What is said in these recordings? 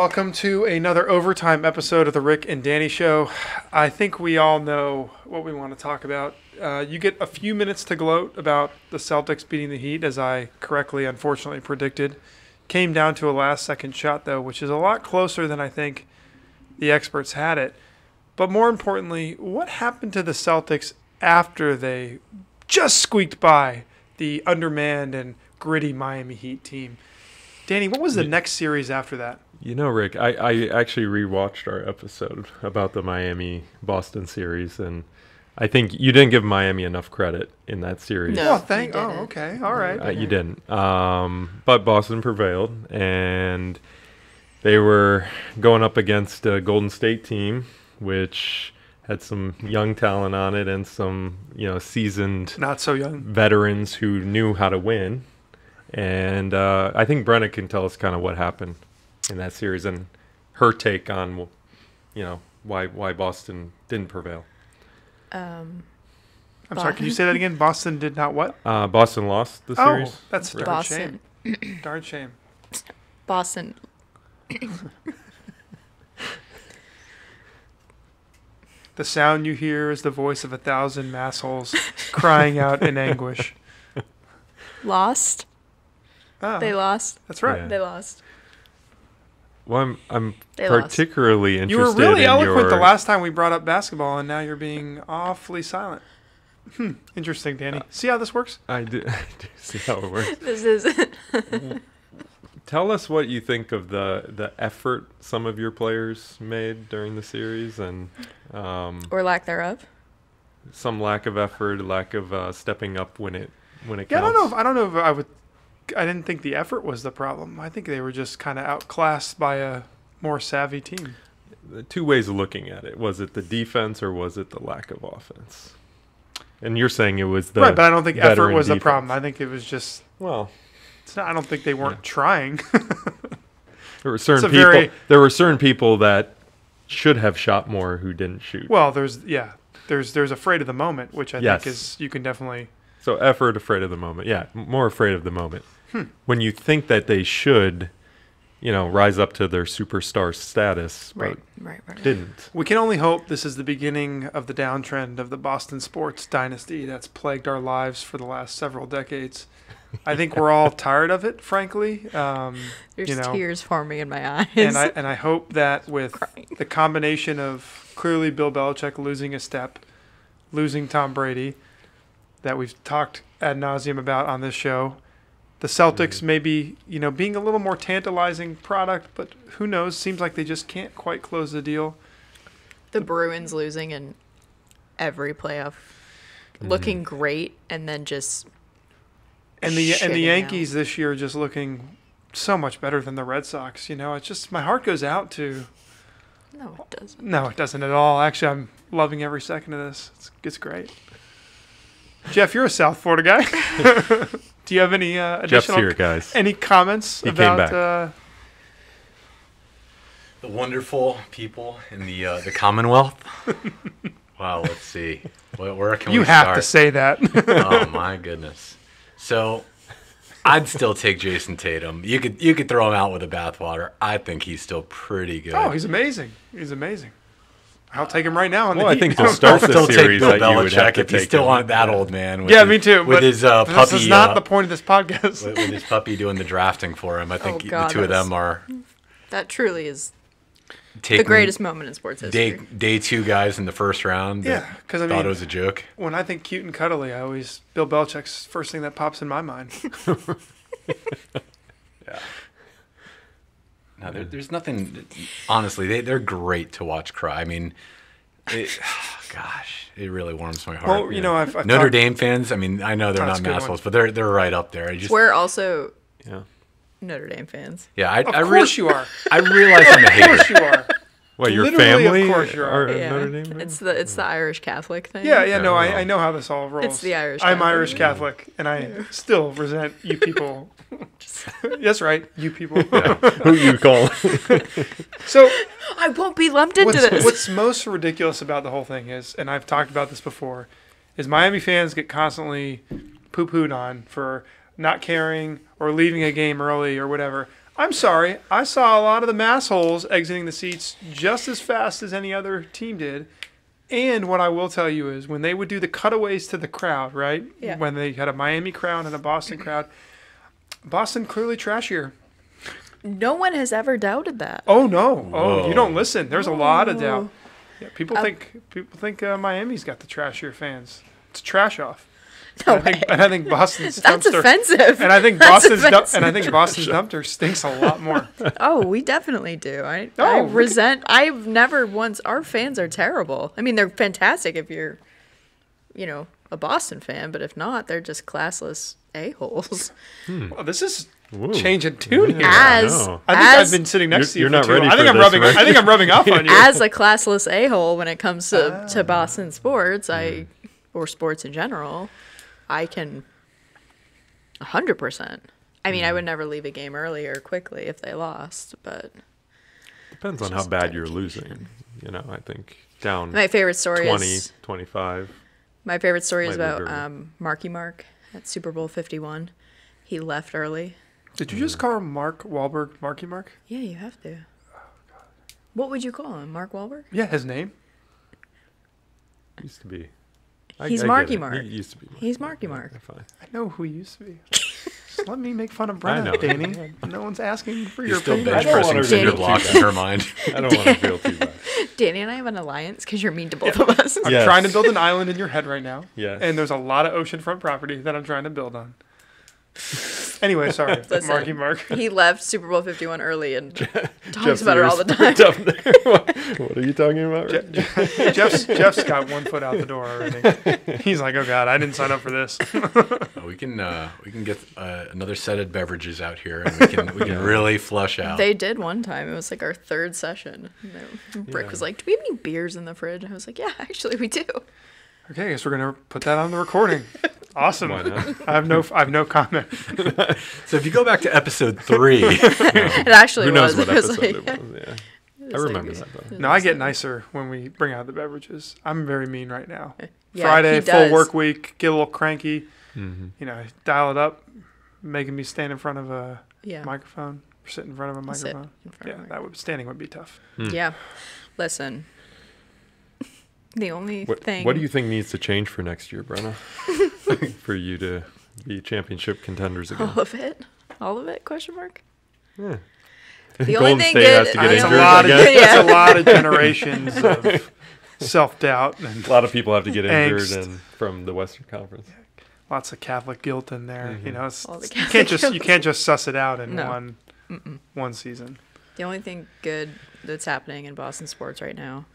welcome to another overtime episode of the Rick and Danny Show. I think we all know what we want to talk about. You get a few minutes to gloat about the Celtics beating the Heat, as I correctly, unfortunately, predicted. Came down to a last-second shot, though, which is a lot closer than I think the experts had it. But more importantly, what happened to the Celtics after they just squeaked by the undermanned and gritty Miami Heat team? Danny, what was the next series after that? You know, Rick, I actually rewatched our episode about the Miami-Boston series, and I think you didn't give Miami enough credit in that series. No, okay. All right. You didn't. But Boston prevailed, and they were going up against a Golden State team, which had some young talent on it and some, seasoned, not so young veterans who knew how to win. And I think Brenna can tell us kind of what happened in that series and her take on, why Boston didn't prevail. I'm sorry, can you say that again? Boston did not what? Boston lost the series. Oh, that's a darn shame. Darn shame. Boston. The sound you hear is the voice of 1,000 massholes crying out in anguish. Lost. Oh, they lost. That's right. Yeah. They lost. Well, I'm They particularly lost. interested. You were really in eloquent the last time we brought up basketball, and now you're being awfully silent. Interesting, Danny. See how this works? I do see how it works. This is. Tell us what you think of the effort some of your players made during the series, and or lack thereof. some lack of effort, lack of stepping up when it counts. Yeah, I don't know if I didn't think the effort was the problem. I think they were just kind of outclassed by a more savvy team. The two ways of looking at it. Was it the defense or was it the lack of offense? And you're saying it was the right, but I don't think effort veteran was the defense. problem. I think it was just. Well, it's not, I don't think they weren't trying. there were certain people. There were certain people that should have shot more who didn't shoot. Well, there's afraid of the moment, which I think is you can definitely. So effort, afraid of the moment. Yeah, more afraid of the moment. When you think that they should, rise up to their superstar status, but Right. didn't. We can only hope this is the beginning of the downtrend of the Boston sports dynasty that's plagued our lives for the last several decades. I think we're all tired of it, frankly. There's tears forming in my eyes. And I hope that with Crying. the combination of clearly Bill Belichick losing a step, losing Tom Brady, that we've talked ad nauseum about on this show, the Celtics maybe, being a little more tantalizing product, but who knows? Seems like they just can't quite close the deal. The Bruins losing in every playoff, looking great, and then just. And the shitting Yankees out. this year just looking so much better than the Red Sox. It's just my heart goes out to. No, it doesn't. No, it doesn't at all. Actually, I'm loving every second of this. It's great. Jeff, you're a South Florida guy. Do you have any additional? Jeff's here, guys. Any comments He about? came back. The wonderful people in the Commonwealth. Wow, let's see. Where can You we have start? to say that. Oh my goodness. So, I'd still take Jason Tatum. You could throw him out with the bathwater. I think he's still pretty good. Oh, he's amazing. He's amazing. I'll take him right now. Well, I think to start the Still take series Bill that you would have Belichick to if he's take still him. on that old man. Yeah, me too. With but his puppy. This is not the point of this podcast. with his puppy doing the drafting for him. I think God, the two of them are That truly is taking the greatest moment in sports history. day two guys in the first round. Yeah, because I thought mean, it was a joke. when I think cute and cuddly, Bill Belichick's first thing that pops in my mind. Yeah. No, there's nothing. Honestly, they're great to watch cry. I mean, gosh, it really warms my heart. Well, I've Notre talked- Dame fans. I mean, I know they're That's not a good assholes, but they're right up there. We're also Yeah. Notre Dame fans. Yeah, Of course you are. I realize I'm a Of course hater. you are. What, your Literally, of family course you are. are Yeah, Notre Dame fans? it's the Irish Catholic thing. Yeah, no, Oh. I know how this all rolls. It's the Irish I'm Catholic. Irish Catholic, and I still resent you people. That's right, you people. Who you call? So I won't be lumped into this. what's most ridiculous about the whole thing is, and I've talked about this before, is Miami fans get constantly poo-pooed on for not caring or leaving a game early or whatever. I'm sorry. I saw a lot of the massholes exiting the seats just as fast as any other team did. And what I will tell you is when they would do the cutaways to the crowd, right? Yeah. When they had a Miami crowd and a Boston crowd, Boston clearly trashier. No one has ever doubted that. Oh no! Oh, Whoa. you don't listen. There's a lot of doubt. Oh. Yeah, people think Miami's got the trashier fans. It's trash off. No and way. I think Boston's That's dumpster. offensive. And I think That's Boston's offensive. dumpster stinks a lot more. Oh, we definitely do. I Oh, resent. I've never once. Our fans are terrible. I mean, they're fantastic if you're, a Boston fan. But if not, they're just classless a-holes. Well, this is Ooh. changing tune here. Yeah. As know. I think as I've been sitting next to you. You're for not too ready long. I think for I'm this, rubbing. Rick. I think I'm rubbing off on you. as a classless a-hole when it comes to Boston sports, or sports in general, I can 100%. I mean, I would never leave a game early or quickly if they lost, but Depends on how just bad you're dedication. losing. I think down my favorite story 20, is 25. my favorite story is Might be about very- Marky Mark at Super Bowl 51. He left early. Did you just call him Mark Wahlberg, Marky Mark? Yeah, you have to. What would you call him? Mark Wahlberg? Yeah, his name. Used to be. He's I get Marky it. Mark. He used to be. He's Marky Mark. Fine. I know who he used to be. Just let me make fun of Brenna, know. Danny. No one's asking for You're your still opinion. bench don't pressing want her to cinder do blocks that. in her mind. I don't want to feel too bad. Danny and I have an alliance because you're mean to both of us. I'm Yes. trying to build an island in your head right now. Yes. And there's a lot of oceanfront property that I'm trying to build on. Anyway, sorry. Listen. Marky Mark. He left Super Bowl 51 early and talks Jeff's about it all the time. ears perked up there. What are you talking about? Rick? Jeff's got 1 foot out the door already. He's like, oh God, I didn't sign up for this. We can get another set of beverages out here, and we can really flush out. They did one time. It was like our third session. Brick Yeah. was like, "Do we have any beers in the fridge?" I was like, "Yeah, actually, we do." Okay, I guess we're gonna put that on the recording. Awesome. Why not? I have no comment. So if you go back to episode 3, It actually Who knows was. what It was episode like- it was? Yeah. it I was remember like- that though. No, I get nicer when we bring out the beverages. I'm very mean right now. Yeah, Friday, he full does. work week, get a little cranky. Mm-hmm. Dial it up, making me stand in front of a Yeah. microphone, or sit in front of a Sit microphone. in front of Yeah, a standing would be tough. Yeah. Listen. The only thing. What do you think needs to change for next year, Brenna? For you to be championship contenders again? All of it? All of it? Question mark. Yeah. The Golden only thing State good. has to get the It's a injured, only- lot of I guess. Yeah. it's a lot of generations of self-doubt and A lot of people have to get injured Angst. and from the Western Conference. lots of Catholic guilt in there. Mhm. It's, All the you Catholic you can't just suss it out in No. one season. The only thing good that's happening in Boston sports right now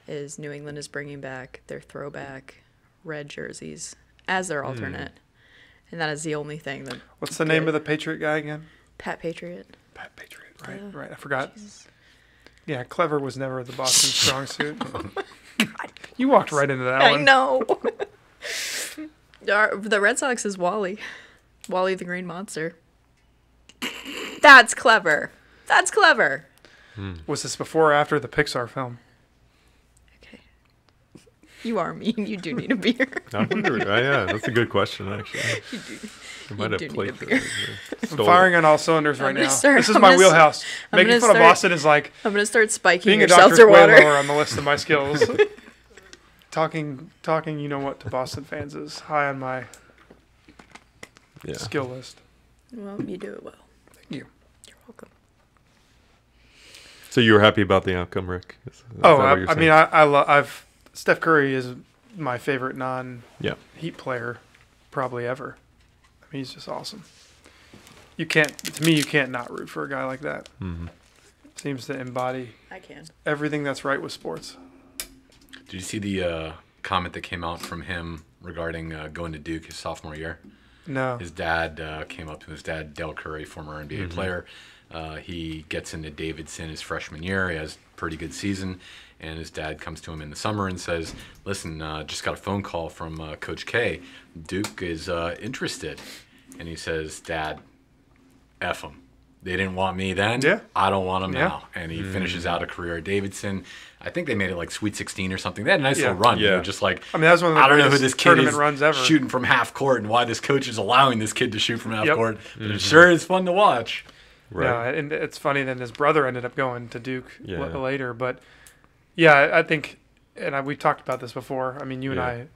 is New England is bringing back their throwback red jerseys as their alternate. And that is the only thing that What's the name Good. of the Patriot guy again? Pat Patriot. Pat Patriot. Yeah. Right. I forgot. Jesus. Yeah, clever was never the Boston strong suit. You walked right into that I one. know. The Red Sox is Wally. Wally the Green Monster. That's clever. That's clever. Was this before or after the Pixar film? Okay. You are mean. You do need a beer. I wonder. Yeah, that's a good question, actually. You do. I might You have do need played a the- beer. I'm stole firing on all cylinders right gonna now. start- This is I'm my gonna start- wheelhouse. I'm Making gonna fun of start- Boston is like I'm going to start spiking being your a Dr. seltzer water. Quayle on the list of my skills. talking, you know what, to Boston fans is high on my Yeah. skill list. Well, you do it well. Thank you. You're welcome. So you were happy about the outcome, Rick? Is that Oh, what you're I mean, saying? I've Steph Curry is my favorite non-Heat Yeah. player probably ever. I mean, he's just awesome. You can't not root for a guy like that. Mhm. Seems to embody I can. everything that's right with sports. did you see the comment that came out from him regarding going to Duke his sophomore year? No. His dad came up to his dad, Dell Curry, former NBA player. He gets into Davidson his freshman year. He has a pretty good season. And his dad comes to him in the summer and says, listen, just got a phone call from Coach K. Duke is interested. And he says, Dad, F them. They didn't want me then. Yeah. I don't want them Yeah. now. And he finishes out a career at Davidson. I think they made it like Sweet 16 or something. They had a nice Yeah. little run. Yeah. They were just like, I mean, that was one of the I don't know who greatest this kid tournament is runs ever. shooting from half court and why this coach is allowing this kid to shoot from half Yep. court. But it sure is fun to watch. Right. No, and it's funny. Then his brother ended up going to Duke Yeah. later. But yeah, I think, and we've talked about this before. I mean, you and Yeah. I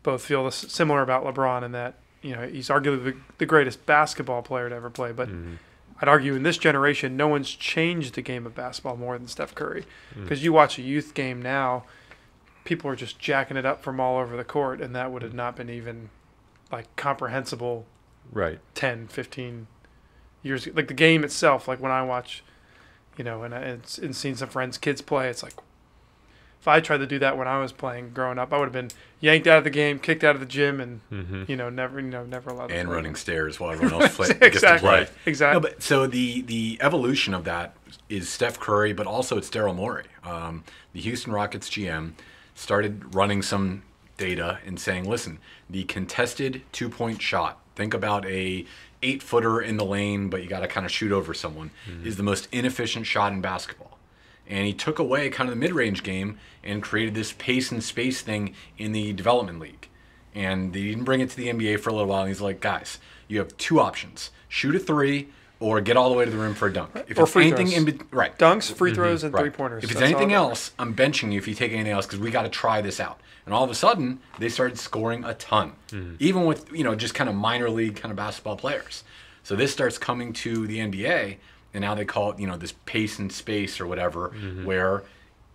both feel similar about LeBron in that he's arguably the greatest basketball player to ever play. But I'd argue in this generation, no one's changed the game of basketball more than Steph Curry. Because you watch a youth game now, people are just jacking it up from all over the court, and that would have not been even like comprehensible Right. 10, 15 years ago. Like the game itself, like when I watch, and seen some friends' kids play, it's like if I tried to do that when I was playing growing up, I would have been yanked out of the game, kicked out of the gym, and never allowed to And play. running stairs while everyone else gets to Exactly. play. Exactly. No, but so the evolution of that is Steph Curry, but also it's Daryl Morey. The Houston Rockets GM started running some data and saying, listen, the contested 2-point shot, think about a 8-footer in the lane, but you got to kind of shoot over someone, is the most inefficient shot in basketball. And he took away kind of the mid-range game and created this pace and space thing in the development league. And they didn't bring it to the NBA for a little while. And he's like, guys, you have two options. Shoot a three or get all the way to the rim for a dunk. If Or it's free anything throws. right. Dunks, free throws, and Right. three-pointers. If it's That's all anything that else, I'm benching you if you take anything else because we got to try this out. And all of a sudden, they started scoring a ton, even with just kind of minor league kind of basketball players. So this starts coming to the NBA, and now they call it this pace and space or whatever, where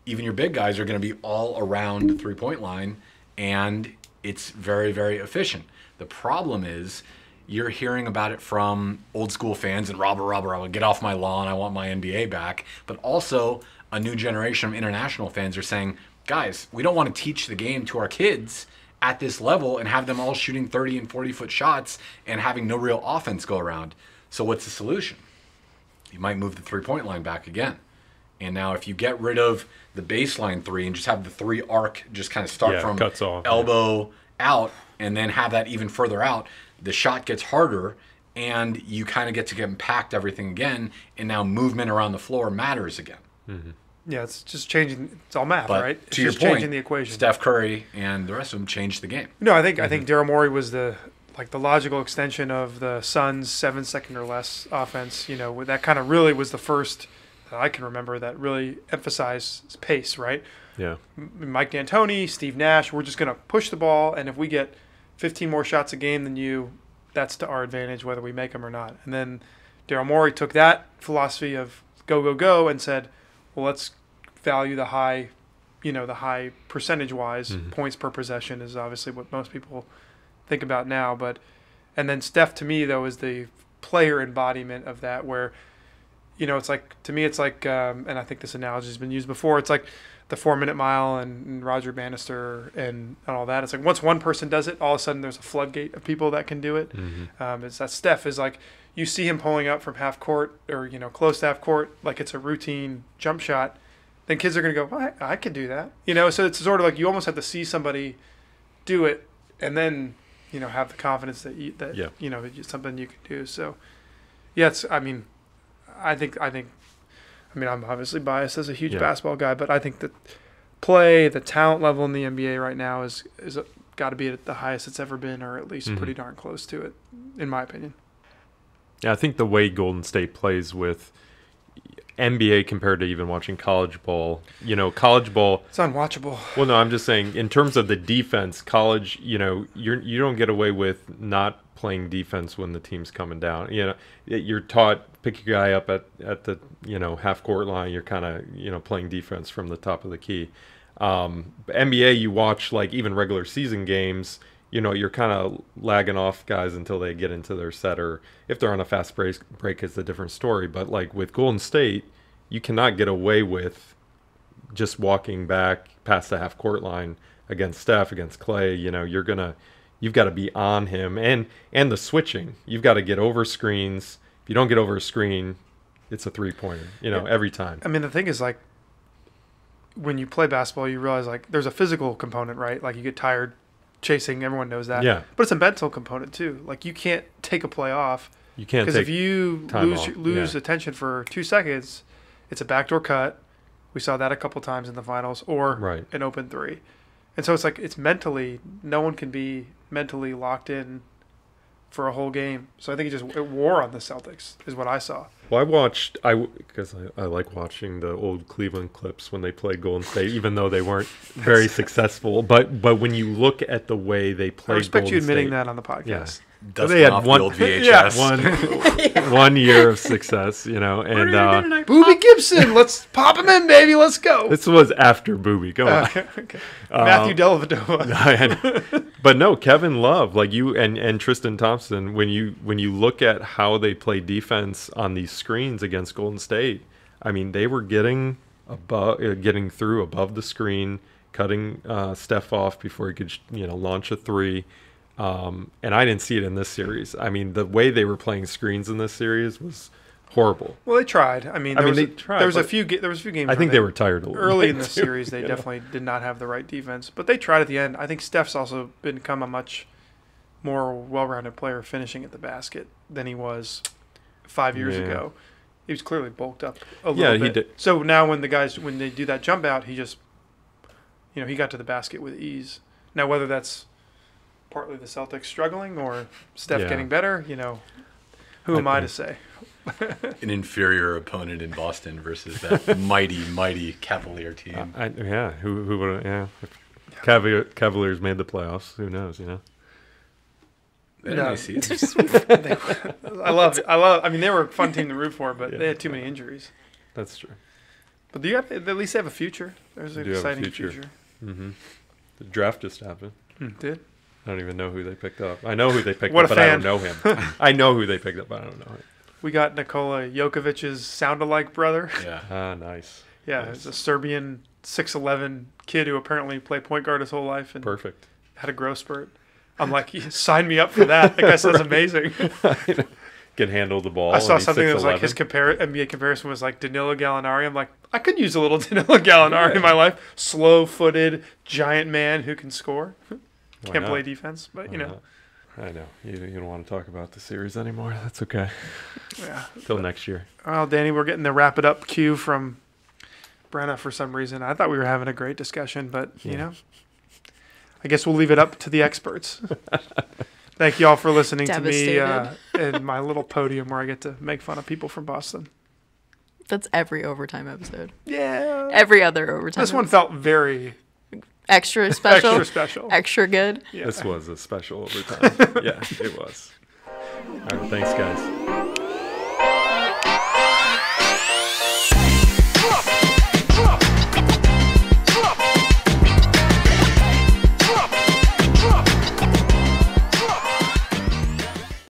even your big guys are going to be all around the 3-point line, and it's very, very efficient. The problem is you're hearing about it from old school fans and Robert, get off my lawn, I want my NBA back. But also a new generation of international fans are saying, guys, we don't want to teach the game to our kids at this level and have them all shooting 30 and 40-foot shots and having no real offense go around. So what's the solution? You might move the 3-point line back again. And now if you get rid of the baseline three and just have the three arc just kind of start from cuts off, elbow out and then have that even further out, the shot gets harder and you kind of get to compact everything again, and now movement around the floor matters again. Yeah, it's just changing. It's all math, But right? It's to your just point, changing the equation. Think Curry and the rest of them changed the game. No, I think Daryl Morey was the logical extension of the Suns' 7-second or less offense. That kind of really was the first that I can remember that really emphasized pace, right? Yeah. Mike D'Antoni, Steve Nash, we're just going to push the ball, and if we get 15 more shots a game than you, that's to our advantage whether we make them or not. And then Daryl Morey took that philosophy of go, and said, well, let's value the high percentage-wise. Points per possession is obviously what most people think about now. And then Steph, to me, though, is the player embodiment of that where, it's like, to me, it's like, and I think this analogy has been used before, it's like the 4-minute mile and Roger Bannister and all that. It's like once one person does it, all of a sudden there's a floodgate of people that can do it. It's that Steph is like, you see him pulling up from half court or, close to half court, like it's a routine jump shot. Then kids are going to go, well, I could do that. So it's sort of like you almost have to see somebody do it and then, have the confidence that it's something you can do. So, yeah, I'm obviously biased as a huge basketball guy, but I think that the talent level in the NBA right now is got to be at the highest it's ever been, or at least pretty darn close to it, in my opinion. Yeah, I think the way Golden State plays with NBA compared to even watching college ball, college ball, it's unwatchable. Well, no, I'm just saying in terms of the defense, college, you don't get away with not playing defense when the team's coming down. You're taught pick your guy up at the half court line. You're kind of playing defense from the top of the key. NBA, you watch like even regular season games. You're kind of lagging off guys until they get into their set, or if they're on a fast break, it's a different story. But like with Golden State, you cannot get away with just walking back past the half court line against Steph, against Clay. You've got to be on him, and the switching. You've got to get over screens. If you don't get over a screen, it's a 3-pointer. Every time. I mean, the thing is, like, when you play basketball, you realize like there's a physical component, right? Like you get tired chasing, everyone knows that. Yeah. But it's a mental component too. Like you can't take a play off. You can't, because if you lose yeah. attention for 2 seconds, it's a backdoor cut. We saw that a couple times in the finals, or an open three. And so it's like it's mentally, no one can be mentally locked in for a whole game. So I think it wore on the Celtics is what I saw. Well, because I like watching the old Cleveland clips when they played Golden State, even though they weren't very successful. But when you look at the way they played, I respect Golden you admitting State, that on the podcast. Dusting they had off one- the old VHS. one year of success, and Boobie Gibson, let's pop him in, baby. Let's go. this was after Booby. Come on. Okay. Matthew Dellavedova. But no, Kevin Love, like you and Tristan Thompson, when you look at how they play defense on these screens against Golden State, I mean, they were getting through above the screen, cutting Steph off before he could launch a three. And I didn't see it in this series. I mean, the way they were playing screens in this series was horrible. Well, they tried. They tried. There was a few games. I think they were tired a little early bit in the too, series. They definitely did not have the right defense, but they tried at the end. I think Steph's also become a much more well-rounded player finishing at the basket than he was 5 years ago. He was clearly bulked up a little bit. He did. So now when they do that jump out, he just he got to the basket with ease. Now whether that's partly the Celtics struggling or Steph getting better, who am I to say? An inferior opponent in Boston versus that mighty Cavalier team. Who would? Yeah, if Cavaliers made the playoffs, who knows? They had a nice season. I love it. I mean, they were a fun team to root for, but they had too many injuries. That's true. But at least they have a future. There's an exciting future. Mm-hmm. The draft just happened. Did? I don't even know who they picked up. I know who they picked What up, a but I fan. don't know him. I know who they picked up, but I don't know him. We got Nikola Jokic's sound-alike brother. Yeah. Ah, nice. Yeah, Nice. he's a Serbian 6'11" kid who apparently played point guard his whole life and Perfect. had a growth spurt. I'm like, sign me up for that. That guy sounds amazing. Can handle the ball. I saw and he's something that was like 6'11". his NBA comparison was like Danilo Gallinari. I'm like, I could use a little Danilo Gallinari in my life. Slow-footed, giant man who can score. Why Can't not? play defense, but Why not? I know. You don't want to talk about the series anymore. That's okay. Yeah. Till next year. Well, Danny, we're getting the wrap it up cue from Brenna for some reason. I thought we were having a great discussion, but I guess we'll leave it up to the experts. Thank you all for listening to me and my little podium where I get to make fun of people from Boston. That's every overtime episode. Yeah. Every other overtime. This one felt very extra special. extra special. Extra good. Yeah. This was a special overtime. Yeah, it was. All right, thanks, guys.